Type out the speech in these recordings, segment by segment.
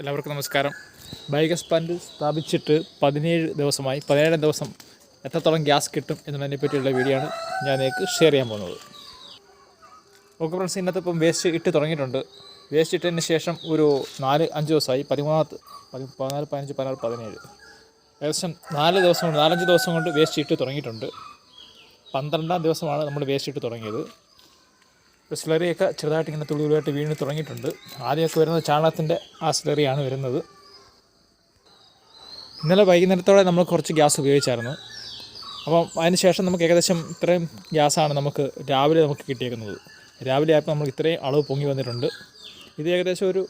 എല്ലാവർക്കും നമസ്കാരം. Biogas plant സ്ഥാപിച്ചിട്ട് 17 ദിവസമായി. 17 ദിവസം എത്രത്തോളം ഗ്യാസ് കിട്ടും എന്നതിനെ പറ്റിയുള്ള വീഡിയോ ആണ് ഞാൻ നിങ്ങൾക്ക് ഷെയർ ചെയ്യാൻ പോകുന്നത്. ഓക്കെ ഫ്രണ്ട്സ്, ഇന്നത്തെ ഇപ്പം വേസ്റ്റ് ഇട്ട് തുടങ്ങിയിട്ടുണ്ട്. വേസ്റ്റ് ഇട്ടതിന് ശേഷം ഒരു 4-5 ദിവസമായി. 13, 14, 15, 16, 17 ഏകദേശം 4-5 ദിവസം കൊണ്ട് വേസ്റ്റ് ഇട്ട് തുടങ്ങിയിട്ടുണ്ട്. 12-ാം ദിവസമാണ് നമ്മൾ വേസ്റ്റ് ഇട്ട് തുടങ്ങിയത്. സ്ലറിയൊക്കെ ചെറുതായിട്ട് ഇങ്ങനെ തുള്ളിയായിട്ട് വീണ് തുടങ്ങിയിട്ടുണ്ട്. ആദ്യമൊക്കെ വരുന്നത് ചാണകത്തിൻ്റെ ആ സ്ലറിയാണ് വരുന്നത്. ഇന്നലെ വൈകുന്നേരത്തോടെ നമ്മൾ കുറച്ച് ഗ്യാസ് ഉപയോഗിച്ചായിരുന്നു. അപ്പം അതിന് ശേഷം നമുക്ക് ഏകദേശം ഇത്രയും ഗ്യാസാണ് നമുക്ക് രാവിലെ കിട്ടിയേക്കുന്നത്. രാവിലെ ആയപ്പോൾ നമുക്ക് ഇത്രയും അളവ് പൊങ്ങി വന്നിട്ടുണ്ട്. ഇത് ഏകദേശം ഒരു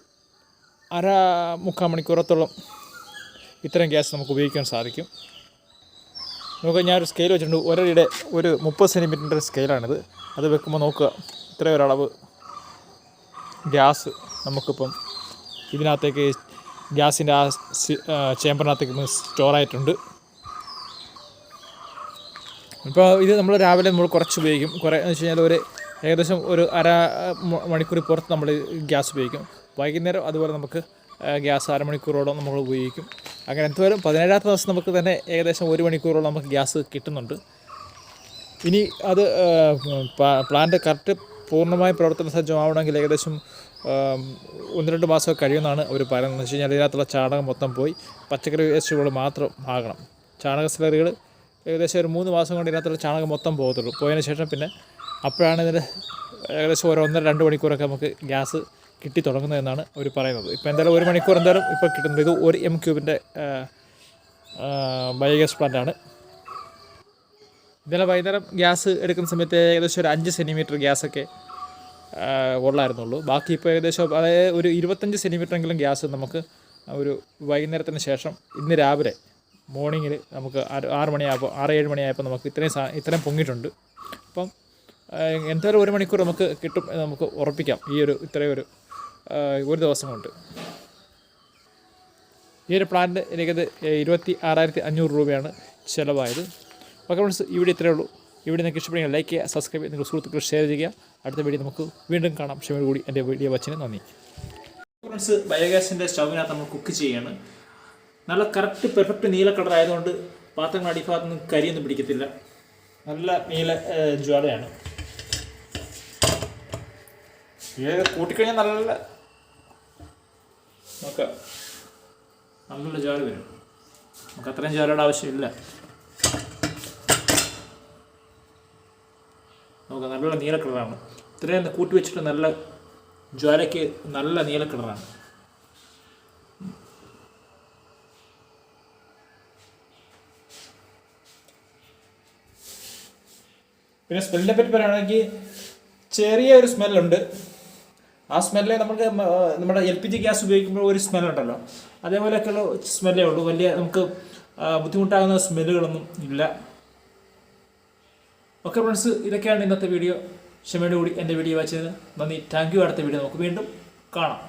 1/2-3/4 മണിക്കൂറത്തോളം ഇത്രയും ഗ്യാസ് നമുക്ക് ഉപയോഗിക്കാൻ സാധിക്കും. നമുക്ക് ഞാനൊരു സ്കെയിൽ വെച്ചിട്ടുണ്ട്. ഒരടിയുടെ ഒരു 30 സെൻറ്റിമീറ്ററിൻ്റെ സ്കെയിലാണിത്. അത് വെക്കുമ്പോൾ നോക്കുക, ഇത്രയും ഒരളവ് ഗ്യാസ് നമുക്കിപ്പം ഇതിനകത്തേക്ക് ഗ്യാസിൻ്റെ ആ ചേമ്പറിനകത്തേക്ക് സ്റ്റോറായിട്ടുണ്ട്. ഇപ്പോൾ ഇത് നമ്മൾ രാവിലെ കുറച്ച് ഉപയോഗിക്കും. എന്ന് വെച്ച് കഴിഞ്ഞാൽ ഏകദേശം ഒരു 1/2 മണിക്കൂർ പുറത്ത് നമ്മൾ ഗ്യാസ് ഉപയോഗിക്കും. വൈകുന്നേരം അതുപോലെ നമുക്ക് ഗ്യാസ് 1/2 മണിക്കൂറോളം നമ്മൾ ഉപയോഗിക്കും. അങ്ങനെ എന്തായാലും 17-ാമത്തെ ദിവസം നമുക്ക് തന്നെ ഏകദേശം 1 മണിക്കൂറോളം നമുക്ക് ഗ്യാസ് കിട്ടുന്നുണ്ട്. ഇനി അത് പ്ലാന്റ് കറക്റ്റ് പൂർണ്ണമായി പ്രവർത്തന സജ്ജമാവണമെങ്കിൽ ഏകദേശം 1-2 മാസമൊക്കെ കഴിയുമെന്നാണ് അവർ പറയുന്നത്. എന്ന് വെച്ച് കഴിഞ്ഞാൽ ഇതിനകത്തുള്ള ചാണകം മൊത്തം പോയി പച്ചക്കറി വേസ്റ്റുകൾ മാത്രം ആകണം. ചാണക സ്ലറികൾ ഏകദേശം ഒരു 3 മാസം കൊണ്ട് ഇതിനകത്തുള്ള ചാണകം മൊത്തം പോകത്തുള്ളൂ. പോയതിന് ശേഷം പിന്നെ അപ്പോഴാണ് ഇതിൻ്റെ ഏകദേശം ഒരു 1-2 മണിക്കൂറൊക്കെ നമുക്ക് ഗ്യാസ് കിട്ടി തുടങ്ങുന്നതെന്നാണ് അവർ പറയുന്നത്. ഇപ്പോൾ എന്തായാലും 1 മണിക്കൂർ എന്തായാലും ഇപ്പോൾ കിട്ടുന്നത്. ഇത് 1 m³ ബയോഗ്യാസ് പ്ലാന്റാണ്. ഇന്നലെ വൈകുന്നേരം ഗ്യാസ് എടുക്കുന്ന സമയത്ത് ഏകദേശം ഒരു 5 സെൻറ്റിമീറ്റർ ഗ്യാസൊക്കെ ഉള്ളായിരുന്നുള്ളൂ. ബാക്കി ഇപ്പോൾ ഏകദേശം അതായത് ഒരു 25 സെൻറ്റിമീറ്ററെങ്കിലും ഗ്യാസ് നമുക്ക് ഒരു വൈകുന്നേരത്തിന് ശേഷം ഇന്ന് രാവിലെ മോർണിംഗിൽ നമുക്ക് 6-7 മണിയായപ്പോൾ നമുക്ക് ഇത്രയും പൊങ്ങിയിട്ടുണ്ട്. അപ്പം എന്തായാലും 1 മണിക്കൂർ നമുക്ക് കിട്ടും എന്ന് നമുക്ക് ഉറപ്പിക്കാം. ഇത്രയും ഒരു ദിവസം കൊണ്ട് ഈ ഒരു പ്ലാന്റ് എനിക്കത് 26,500 രൂപയാണ് ചിലവായത്. ഓക്കെ ഫ്രണ്ട്സ്, ഈ വീഡിയോ ഇത്രയേ ഉള്ളൂ. ഈ വീഡിയോ നിങ്ങൾക്ക് ഇഷ്ടപ്പെടുമെങ്കിൽ ലൈക്ക് ചെയ്യുക, സബ്സ്ക്രൈബ് ചെയ്യുക, നിങ്ങൾ സുഹൃത്തുക്കൾ ഷെയർ ചെയ്യുക. അടുത്ത വീഡിയോ നമുക്ക് വീണ്ടും കാണാം. ക്ഷമയോട് കൂടി എൻ്റെ വീഡിയോ വച്ചതിന് നന്ദി. ഫ്രണ്ട്സ്, ബയോഗ്യാസിൻ്റെ സ്റ്റൗവിനകത്ത് നമ്മൾ കുക്ക് ചെയ്യാണ്. നല്ല കറക്റ്റ് പെർഫെക്റ്റ് നീല കളർ ആയതുകൊണ്ട് പാത്രങ്ങളുടെ അടിഭാഗത്തൊന്നും കരിയൊന്നും പിടിക്കത്തില്ല. നല്ല നീല ജ്വാലയാണ്. ഇത് കൂട്ടിക്കഴിഞ്ഞാൽ നല്ല ജ്വാല വരും. നമുക്ക് അത്രയും ജ്വാലയുടെ ആവശ്യമില്ല. നമുക്ക് നല്ല നീല കളറാണ്. ഇത്രയും കൂട്ടി വെച്ചിട്ട് നല്ല ജ്വാലയ്ക്ക് നല്ല നീല കളറാണ്. പിന്നെ സ്മെല്ലിനെ പറ്റി പറയുകയാണെങ്കിൽ ചെറിയൊരു സ്മെല്ലുണ്ട്. ആ സ്മെല്ല് നമുക്ക് നമ്മുടെ LPG ഗ്യാസ് ഉപയോഗിക്കുമ്പോൾ ഒരു സ്മെല്ലുണ്ടല്ലോ, അതേപോലെയൊക്കെയുള്ള സ്മെല്ലേ ഉള്ളൂ. വലിയ നമുക്ക് ബുദ്ധിമുട്ടാകുന്ന സ്മെല്ലുകളൊന്നും ഇല്ല. ഓക്കെ ഫ്രണ്ട്സ്, ഇതൊക്കെയാണ് ഇന്നത്തെ വീഡിയോ. ക്ഷമയോട് കൂടി എൻ്റെ വീഡിയോ വായിച്ചതിന് നന്ദി. Thank you. അടുത്ത വീഡിയോ നമുക്ക് വീണ്ടും കാണാം.